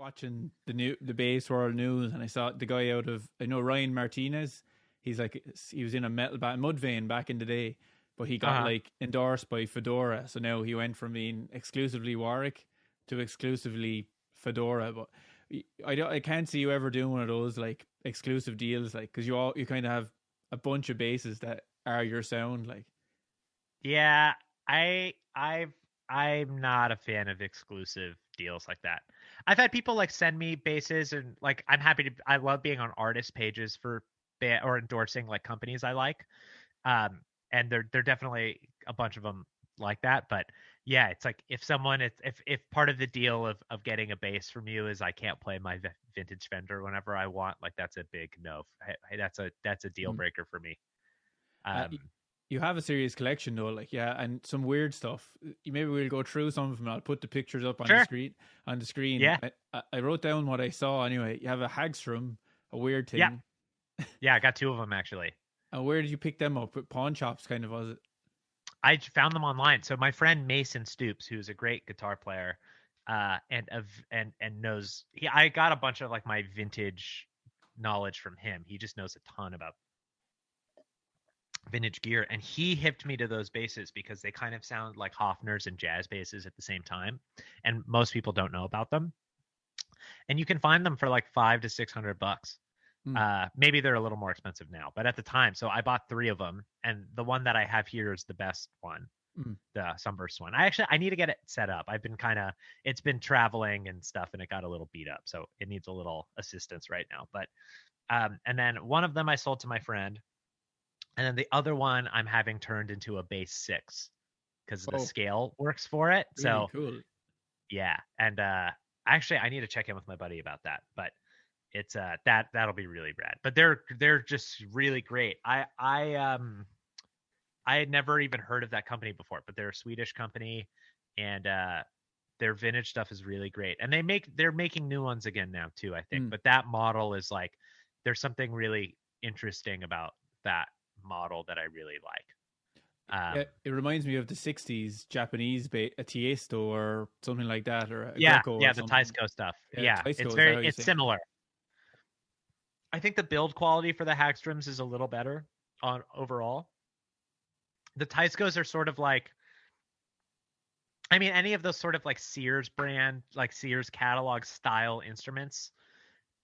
watching the base world news, and I saw the guy I know Ryan Martinez. He was in a metal band, Mudvayne back in the day, but he got like endorsed by Fedora, so now he went from being exclusively Warwick to exclusively Fedora. But I can't see you ever doing one of those like exclusive deals, like, because you kind of have a bunch of bases that are your sound, like. Yeah, I'm not a fan of exclusive deals like that. I've had people like send me bases, and like I love being on artist pages for or endorsing like companies I like. And they're definitely a bunch of them like that. But yeah, it's like if part of the deal of getting a bass from you is I can't play my vintage Fender whenever I want, like that's a big no. That's a deal breaker for me. You have a serious collection though, like, yeah, and some weird stuff. Maybe we'll go through some of them. I'll put the pictures up on the screen. Yeah. I wrote down what I saw anyway. You have a Hagstrom, a weird thing. Yeah, I got two of them actually. And where did you pick them up? At pawn shops, kind of, was it? I found them online. So my friend Mason Stoops, who's a great guitar player, and knows I got a bunch of like my vintage knowledge from him. He just knows a ton about vintage gear, and he hipped me to those basses because they kind of sound like Hofner's and jazz basses at the same time, and most people don't know about them. And you can find them for like $500 to $600. Maybe they're a little more expensive now, but at the time, so I bought 3 of them, and the one that I have here is the best one, the Sunburst one. I need to get it set up. It's been traveling and stuff, and it got a little beat up, so it needs a little assistance right now. But and then one of them I sold to my friend, and then the other one I'm having turned into a bass 6 because the scale works for it. Really so cool. Yeah, and actually I need to check in with my buddy about that, but it's that'll be really rad. But they're just really great. I had never even heard of that company before, but they're a Swedish company, and their vintage stuff is really great. And they're making new ones again now too, I think. But that model is like, there's something really interesting about that model that I really like. It reminds me of the 60s Japanese a Tiesto or something like that, or a Greco or the something. Taisco stuff. Yeah, Taisco, it's similar. I think the build quality for the Hagstroms is a little better on overall. The Taiscos are sort of like, I mean, any of those sort of like Sears brand, like Sears catalog style instruments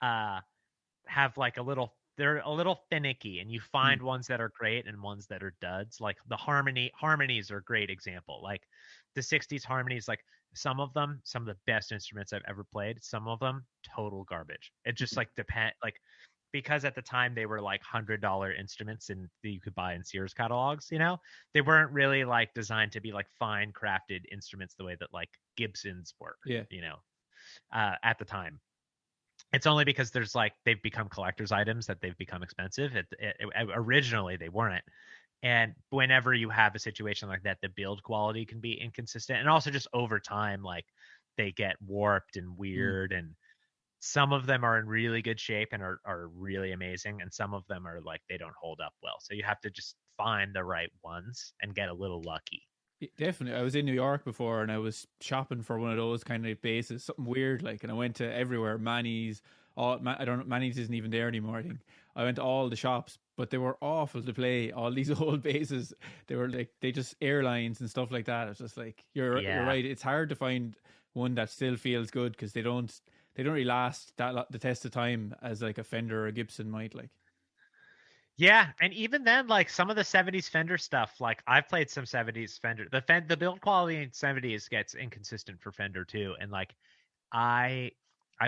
have like they're a little finicky, and you find ones that are great and ones that are duds. Like the harmonies are a great example. Like the 60s harmonies, like some of the best instruments I've ever played, some of them total garbage. It just like because at the time they were like $100 instruments and that you could buy in Sears catalogs, they weren't really like designed to be like fine crafted instruments the way that like Gibsons were, at the time. It's only because they've become collector's items that they've become expensive. Originally they weren't. And whenever you have a situation like that, the build quality can be inconsistent. And also just over time, like they get warped and weird. And some of them are in really good shape and are really amazing. And some of them are like, they don't hold up well. So you have to just find the right ones and get a little lucky. Definitely. I was in New York before, and I was shopping for one of those kind of bases, something weird, like, and I went to everywhere. Manny's, Manny's isn't even there anymore, I think. I went to all the shops, but they were awful to play. All these old bases, they were like, they just airlines and stuff like that. It's just like, you're right. It's hard to find one that still feels good because they don't really last the test of time as like a Fender or a Gibson might, like. Yeah, and even then, like some of the 70s Fender stuff, like I've played some 70s Fender. The build quality in 70s gets inconsistent for Fender too. And like I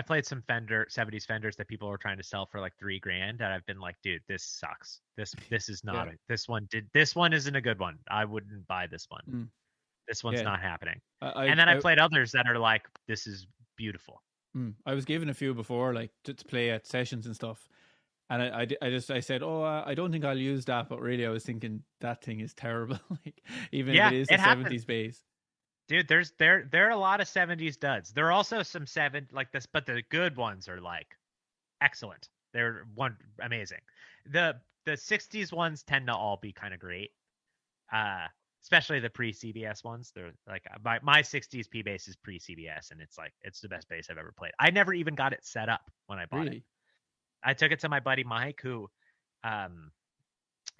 played some 70s Fenders that people were trying to sell for like $3,000, and I've been like, dude, this sucks. This is not this one isn't a good one. I wouldn't buy this one. This one's not happening. And then I played others that are like, this is beautiful. I was given a few before, like to play at sessions and stuff. And I said, I don't think I'll use that. But really, I was thinking that thing is terrible. Like, even if it is a 70s bass. Dude, there are a lot of 70s duds. There are also some like this, but the good ones are like excellent. They're amazing. The 60s ones tend to all be kind of great. especially the pre-CBS ones. They're like my 60s P bass is pre-CBS, and it's like it's the best bass I've ever played. I never even got it set up when I bought it. Really? I took it to my buddy Mike, um,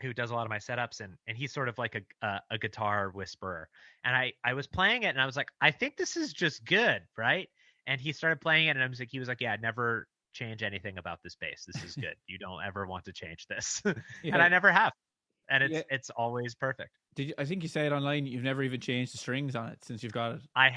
who does a lot of my setups, and he's sort of like a guitar whisperer. And I was playing it, and I was like, I think this is just good, right? And he started playing it, and he was like, yeah, never change anything about this bass. This is good. You don't ever want to change this. Yeah. And I never have. And Yeah. it's always perfect. I think you said online you've never even changed the strings on it since you've got it. I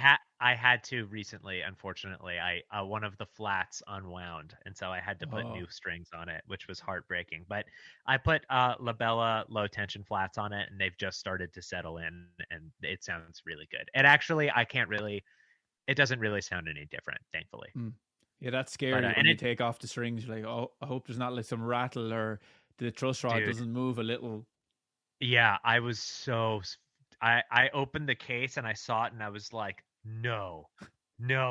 had to recently, unfortunately. One of the flats unwound, and so I had to put new strings on it, which was heartbreaking. But I put Labella low tension flats on it, and they've just started to settle in, and it sounds really good. And actually, it doesn't really sound any different, thankfully. Yeah, that's scary. When you take off the strings, you're like, oh, I hope there's not like some rattle or the truss rod doesn't move a little. Yeah, I was I opened the case and I saw it and I was like, no,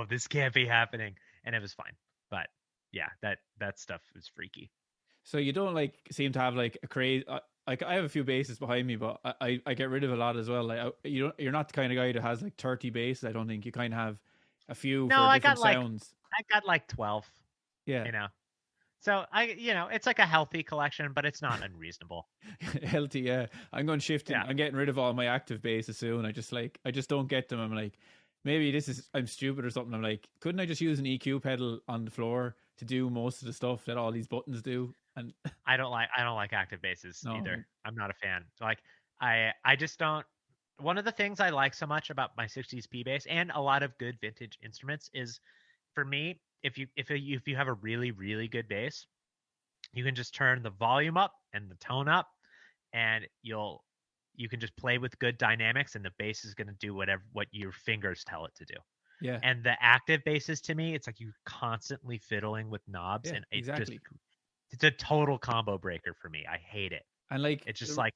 this can't be happening. And it was fine. But yeah, that stuff is freaky. So you don't like seem to have like a crazy. Like I have a few basses behind me, but I get rid of a lot as well. Like you're not the kind of guy that has like 30 basses. I don't think you kind of have a few for different sounds. I got like 12. Yeah, you know. So it's like a healthy collection, but it's not unreasonable. Healthy, yeah. I'm going shifting. Yeah. I'm getting rid of all my active basses soon. I just don't get them. I'm like, maybe I'm stupid or something. I'm like, couldn't I just use an EQ pedal on the floor to do most of the stuff that all these buttons do? And I don't like active basses either. I'm not a fan. Like I just don't. One of the things I like so much about my 60s P bass and a lot of good vintage instruments is, for me, if you have a really, really good bass, you can just turn the volume up and the tone up, and you can just play with good dynamics, and the bass is going to do what your fingers tell it to do. Yeah. And the active basses, to me, it's like you're constantly fiddling with knobs, and it's a total combo breaker for me. I hate it. And like it's just like,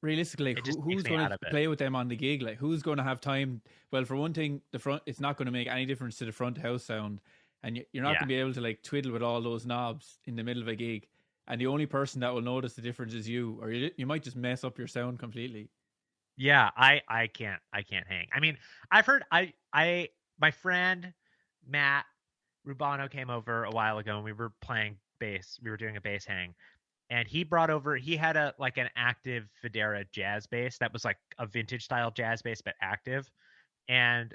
realistically, who's going to play with them on the gig? Like, who's going to have time? Well, for one thing, the front, it's not going to make any difference to the front house sound, and you're not going to be able to like twiddle with all those knobs in the middle of a gig. And the only person that will notice the difference is you, or you might just mess up your sound completely. Yeah, I can't hang. I mean, I've heard my friend Matt Rubano came over a while ago, and we were playing bass. We were doing a bass hang. And he had an active Federa jazz bass that was like a vintage style jazz bass, but active. And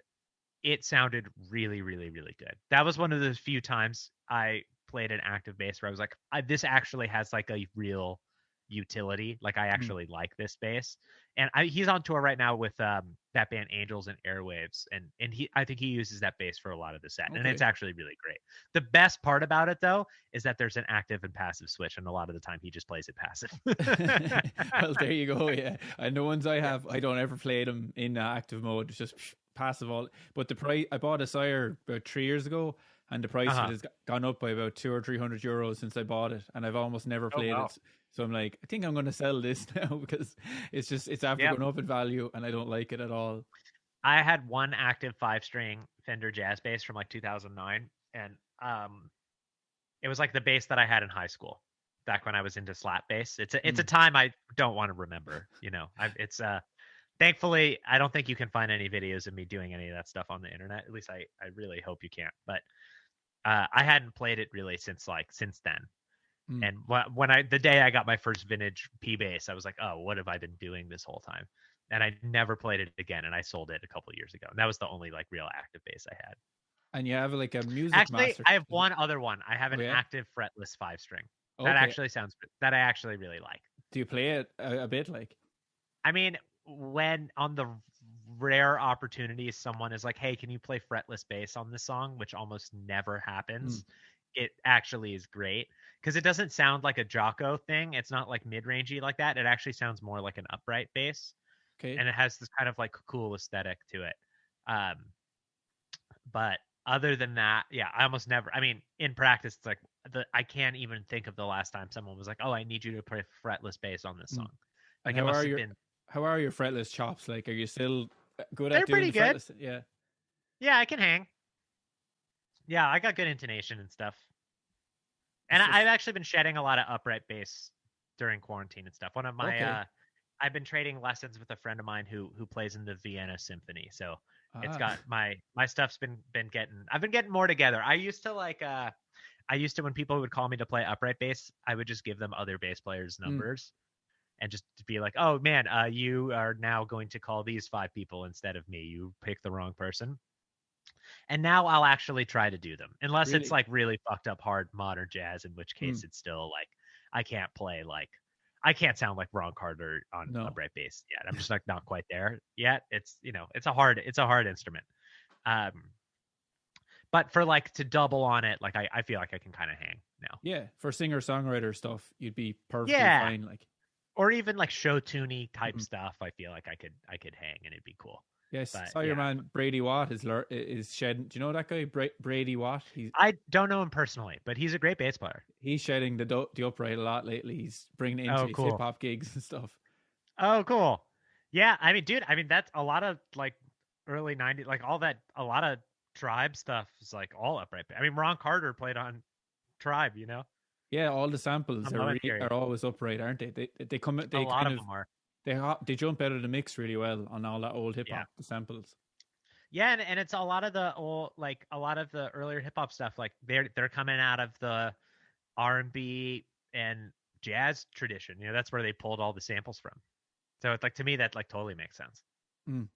it sounded really, really, really good. That was one of the few times I played an active bass where I was like, this actually has like a real utility. Like I actually like this bass. And he's on tour right now with that band Angels and Airwaves, and I think he uses that bass for a lot of the set, and it's actually really great. The best part about it though is that there's an active and passive switch, and a lot of the time he just plays it passive. Well, there you go. Yeah, and the ones I have, I don't ever play them in active mode. It's just passive all. But the price, I bought a Sire about 3 years ago, and the price of it has gone up by about 200 or 300 euros since I bought it, and I've almost never played it. So I'm like, I think I'm going to sell this now because it's after going up in value, and I don't like it at all. I had one active 5-string Fender jazz bass from like 2009, and it was like the bass that I had in high school, back when I was into slap bass. It's a time I don't want to remember. Thankfully, I don't think you can find any videos of me doing any of that stuff on the internet. At least I really hope you can't. But I hadn't played it really since then. And the day I got my first vintage P bass, I was like, oh, what have I been doing this whole time? And I never played it again, and I sold it a couple of years ago. And that was the only like real active bass I had. And you have like a music master. I have one other one. I have an active fretless 5-string. That actually sounds good. That I actually really like. Do you play it a bit? Like, I mean, when on the rare opportunities someone is like, hey, can you play fretless bass on this song, which almost never happens, it actually is great because it doesn't sound like a Jocko thing. It's not like mid-rangey like that. It actually sounds more like an upright bass. Okay. And it has this kind of like cool aesthetic to it. But other than that, yeah, I almost never, I mean, in practice, it's like I can't even think of the last time someone was like, oh, I need you to play fretless bass on this song. Like, how are your fretless chops? Like, are you still good at doing pretty good. Fretless? Yeah. Yeah, I can hang. Yeah, I got good intonation and stuff. And I've actually been shedding a lot of upright bass during quarantine and stuff. One of my I've been trading lessons with a friend of mine who plays in the Vienna Symphony. So it's Ah, got my stuff's been getting I've been getting more together. I used to when people would call me to play upright bass, I would just give them other bass players' mm, numbers and just be like, "Oh man, you are now going to call these 5 people instead of me. You picked the wrong person." And now I'll actually try to do them, unless it's really? like really fucked up hard modern jazz, in which Mm, case it's still like I can't play like I can't sound like Ron Carter on no. upright bass yet. I'm just like not quite there yet. It's it's a hard instrument. Um, but for like to double on it, like I feel like I can kind of hang now. Yeah, for singer songwriter stuff, you'd be perfectly Yeah, fine. Like, or even like show tuney type mm. stuff. I feel like I could hang and it'd be cool. Yes, But saw your yeah, man Brady Watt is shedding. Do you know that guy Brady Watt? I don't know him personally, but he's a great bass player. He's shedding the upright a lot lately. He's bringing it into Oh, his hip cool. hop gigs and stuff. Oh, cool. Yeah, I mean, dude, I mean that's a lot of like early '90s, like all that, a lot of Tribe stuff is like all upright. I mean, Ron Carter played on Tribe, Yeah, all the samples on Love Theory. are always upright, aren't they? They come A they lot kind of of them are. they jump out of the mix really well on all that old hip Yeah, hop the samples. yeah, and it's a lot of the old, like a lot of the earlier hip hop stuff. Like they're coming out of the R&B and jazz tradition. That's where they pulled all the samples from. So it's like to me that like totally makes sense. Mm.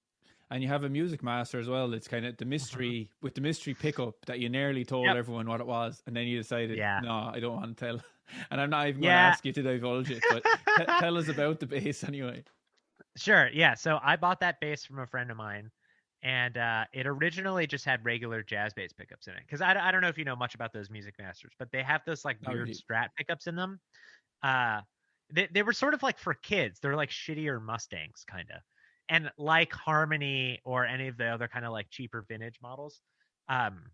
And you have a music master as well. It's kind of the mystery with the mystery pickup that you nearly told Yep. everyone what it was, and then you decided, Yeah. no, I don't want to tell. And I'm not even going to Yeah. ask you to divulge it, but tell us about the bass anyway. Sure. Yeah. So I bought that bass from a friend of mine, and it originally just had regular jazz bass pickups in it. Because I don't know if you know much about those Music Masters, but they have those like Not weird really. Strat pickups in them. They were sort of like for kids. They're like shittier Mustangs, kind of. And like Harmony or any of the other kind of like cheaper vintage models, um,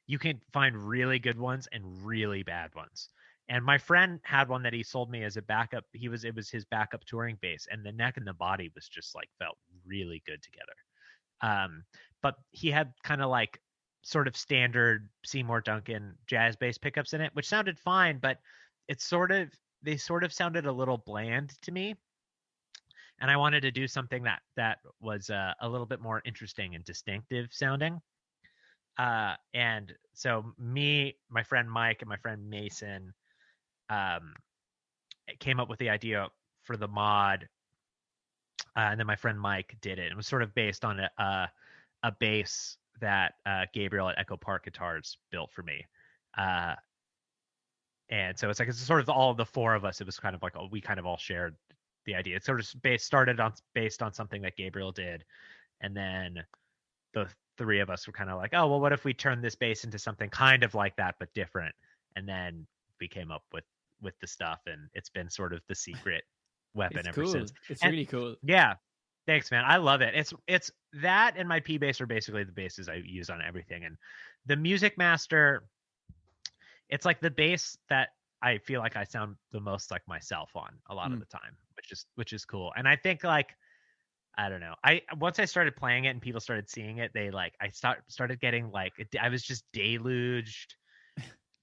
you can find really good ones and really bad ones. And my friend had one that he sold me as a backup. It was his backup touring bass, and the neck and the body was just like felt really good together. But he had kind of like sort of standard Seymour Duncan jazz bass pickups in it, which sounded fine, but they sort of sounded a little bland to me. And I wanted to do something that was a little bit more interesting and distinctive sounding. And so me, my friend Mike, and my friend Mason came up with the idea for the mod, and then my friend Mike did it. It was sort of based on a bass that Gabriel at Echo Park Guitars built for me. And so it's sort of all of the four of us. It was kind of like we kind of all shared the idea. It sort of based on something that Gabriel did, and then the three of us were kind of like, oh well, what if we turn this bass into something kind of like that but different? And then we came up with the stuff, and it's been sort of the secret weapon It's ever cool. since. It's And really cool. yeah, thanks, man. I love it. It's that and my P bass are basically the basses I use on everything. And the Music Master, it's like the bass that I feel like I sound the most like myself on a lot of the time, which is cool. And I think like I don't know. Once I started playing it and people started seeing it, they like started getting like I was just deluged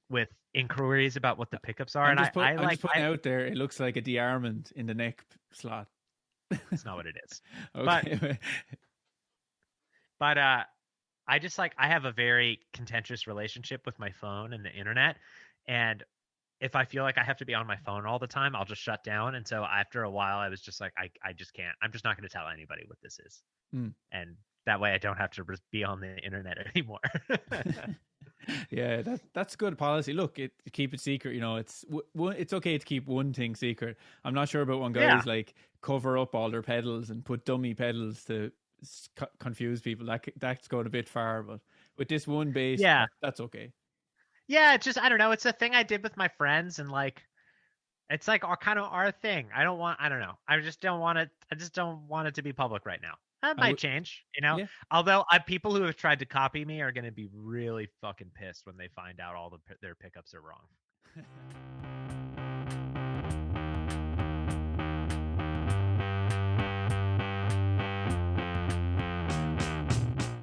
with inquiries about what the pickups are. I'm And just putting out there. It looks like a de-armament in the neck slot. It's not what it is. Okay. But I just like I have a very contentious relationship with my phone and the internet, and if I feel like I have to be on my phone all the time, I'll just shut down. And so after a while, I was just like, I just can't. I'm just not going to tell anybody what this is, and that way I don't have to be on the internet anymore. Yeah, that's good policy. Look, keep it secret. It's okay to keep one thing secret. I'm not sure about when guys like cover up all their pedals and put dummy pedals to confuse people. That's going a bit far, but with this one bass, that's okay. Yeah, it's just I don't know. It's a thing I did with my friends, and like it's like kind of our thing. I don't know. I just don't want it. I just don't want it to be public right now. That might change, Yeah. Although people who have tried to copy me are going to be really fucking pissed when they find out all their pickups are wrong.